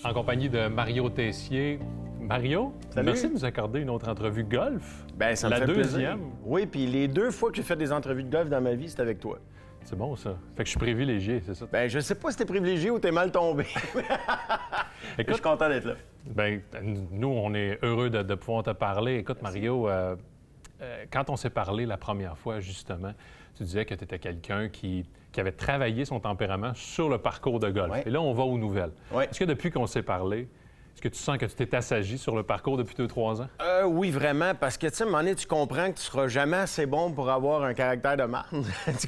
en compagnie de Mario Tessier. Mario, Salut. merci de nous accorder une autre entrevue golf. Ben, ça me La fait deuxième. plaisir. Oui, puis les 2 fois que j'ai fait des entrevues de golf dans ma vie, c'était avec toi. C'est bon, ça. Fait que je suis privilégié, c'est ça? Ben, je sais pas si t'es privilégié ou t'es mal tombé. Je suis Écoute, content d'être là. ben, nous, on est heureux de pouvoir te parler. Écoute, Mario, quand on s'est parlé la première fois, justement, tu disais que tu étais quelqu'un qui avait travaillé son tempérament sur le parcours de golf. Ouais. Et là, on va aux nouvelles. Ouais. Est-ce que depuis qu'on s'est parlé, est-ce que tu sens que tu t'es assagi sur le parcours depuis 2-3 ans? Oui, vraiment, parce que, tu sais, à un moment donné, tu comprends que tu seras jamais assez bon pour avoir un caractère de marde. Tu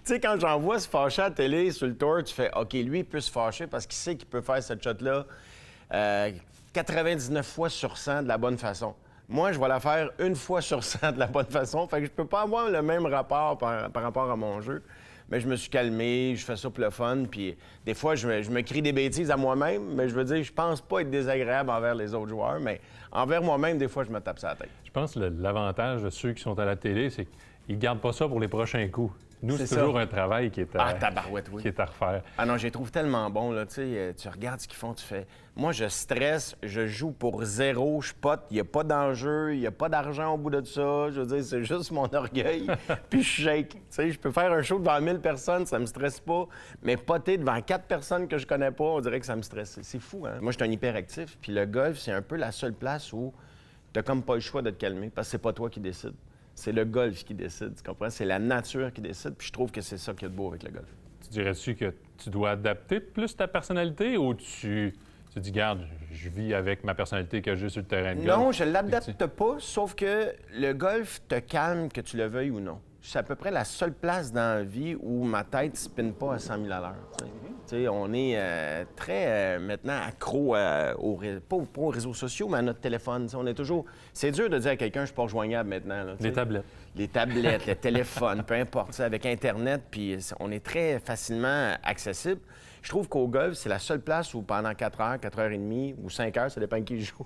sais, quand j'en vois se fâcher à la télé sur le tour, tu fais « OK, lui, il peut se fâcher parce qu'il sait qu'il peut faire cette shot-là 99 fois sur 100 de la bonne façon. » Moi, je vais la faire 1 fois sur 100 de la bonne façon. Fait que je peux pas avoir le même rapport par rapport à mon jeu. Mais je me suis calmé, je fais ça pour le fun. Puis des fois, je me crie des bêtises à moi-même. Mais je veux dire, je pense pas être désagréable envers les autres joueurs. Mais envers moi-même, des fois, je me tape ça à la tête. Je pense que l'avantage de ceux qui sont à la télé, c'est qu'ils ne gardent pas ça pour les prochains coups. Nous, c'est C'est toujours ça. un travail qui est Tabarouette, oui. qui est à refaire. Ah non, je les trouve tellement bons, là. Tu sais, tu regardes ce qu'ils font, tu fais... Moi, je stresse, je joue pour zéro, je pote, il n'y a pas d'enjeu, il n'y a pas d'argent au bout de ça. Je veux dire, c'est juste mon orgueil, puis je shake. Tu sais, je peux faire un show devant 1000 personnes, ça me stresse pas. Mais poter devant 4 personnes que je connais pas, on dirait que ça me stresse. C'est fou, hein? Moi, je suis un hyperactif, puis le golf, c'est un peu la seule place où t'as comme pas le choix de te calmer, parce que c'est pas toi qui décide. C'est le golf qui décide, tu comprends? C'est la nature qui décide, puis je trouve que c'est ça qui est de beau avec le golf. Tu dirais-tu que tu dois adapter plus ta personnalité ou tu dis, garde, je vis avec ma personnalité que j'ai sur le terrain de golf? Non, je l'adapte pas, sauf que le golf te calme que tu le veuilles ou non. C'est à peu près la seule place dans la vie où ma tête ne spinne pas à 100 000 à l'heure. Tu sais, on est très maintenant accro pas aux réseaux sociaux, mais à notre téléphone. T'sais, on est toujours. C'est dur de dire à quelqu'un je suis pas rejoignable maintenant. Là, Les tablettes. Les tablettes, le téléphone, peu importe. T'sais, avec Internet, puis on est très facilement accessible. Je trouve qu'au golf, c'est la seule place où pendant 4 heures, 4 heures et demie ou 5 heures, ça dépend de qui joue.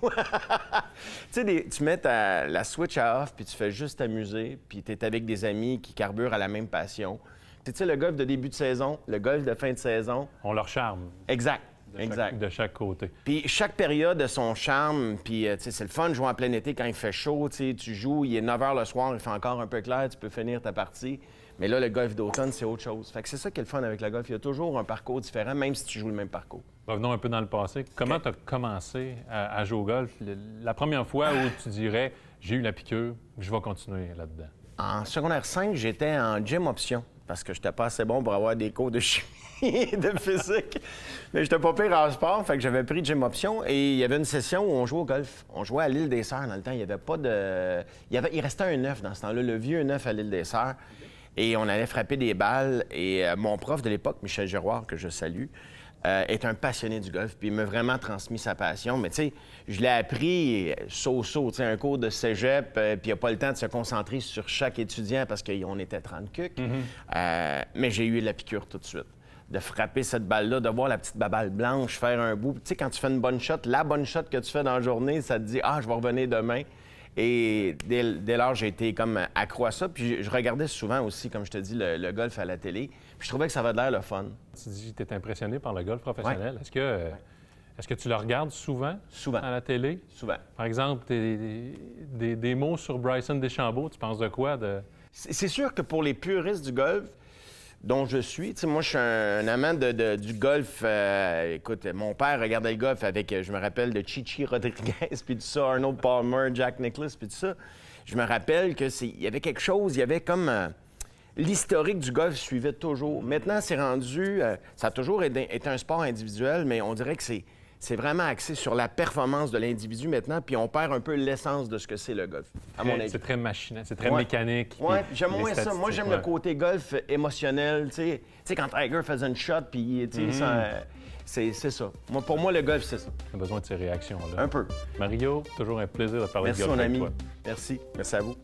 Tu sais, tu mets la switch à off, puis tu fais juste t'amuser, puis tu es avec des amis qui carburent à la même passion. Tu sais, le golf de début de saison, le golf de fin de saison. On leur charme Exact. Exact. de chaque côté. Puis chaque période a son charme, puis tu sais, c'est le fun de jouer en plein été quand il fait chaud, tu sais, tu joues, il est 9 h le soir, il fait encore un peu clair, tu peux finir ta partie. Mais là, le golf d'automne, c'est autre chose. Fait que c'est ça qui est le fun avec le golf. Il y a toujours un parcours différent, même si tu joues le même parcours. Revenons un peu dans le passé. Comment tu as commencé à jouer au golf? La première fois où tu dirais, j'ai eu la piqûre, je vais continuer là-dedans. En secondaire 5, j'étais en gym option parce que j'étais pas assez bon pour avoir des cours de chimie et de physique. Mais j'étais pas pire en sport, fait que j'avais pris gym option et il y avait une session où on jouait au golf. On jouait à l'île des Sœurs dans le temps. Il y avait pas de... Il restait un 9 dans ce temps-là, le vieux 9 à l'île des Sœurs. Et on allait frapper des balles. Et mon prof de l'époque, Michel Giroir, que je salue, est un passionné du golf, puis il m'a vraiment transmis sa passion. Mais tu sais, je l'ai appris so-so, tu sais, un cours de cégep, puis il n'y a pas le temps de se concentrer sur chaque étudiant parce qu'on était 30 cucs. Mais j'ai eu la piqûre tout de suite. De frapper cette balle-là, de voir la petite balle blanche faire un bout. Tu sais, quand tu fais une bonne shot, la bonne shot que tu fais dans la journée, ça te dit « Ah, je vais revenir demain ». Et dès lors, j'ai été comme accro à ça. Puis je regardais souvent aussi, comme je te dis, le golf à la télé. Puis je trouvais que ça avait l'air le fun. Tu dis que tu es impressionné par le golf professionnel. Ouais. Est-ce que tu le regardes souvent? Souvent. À la télé? Souvent. Par exemple, des mots sur Bryson DeChambeau, tu penses de quoi? C'est sûr que pour les puristes du golf, dont je suis, tu sais, moi, je suis un amant du golf. Écoute, mon père regardait le golf avec, je me rappelle, de Chichi Rodriguez, puis tout ça, Arnold Palmer, Jack Nicklaus, puis tout ça. Je me rappelle il y avait quelque chose, il y avait comme... l'historique du golf suivait toujours. Maintenant, c'est rendu... ça a toujours été un sport individuel, mais on dirait que c'est vraiment axé sur la performance de l'individu maintenant, puis on perd un peu l'essence de ce que c'est le golf, à mon avis. C'est très machinal, c'est très mécanique. Oui, puis j'aime les moins ça. Moi, j'aime le côté golf émotionnel. Tu sais, quand Tiger faisait une shot, puis c'est ça. Pour moi, le golf, c'est ça. On a besoin de ces réactions-là. Un peu. Mario, toujours un plaisir de parler Merci, de golf mon avec ami. toi. Merci. Merci à vous.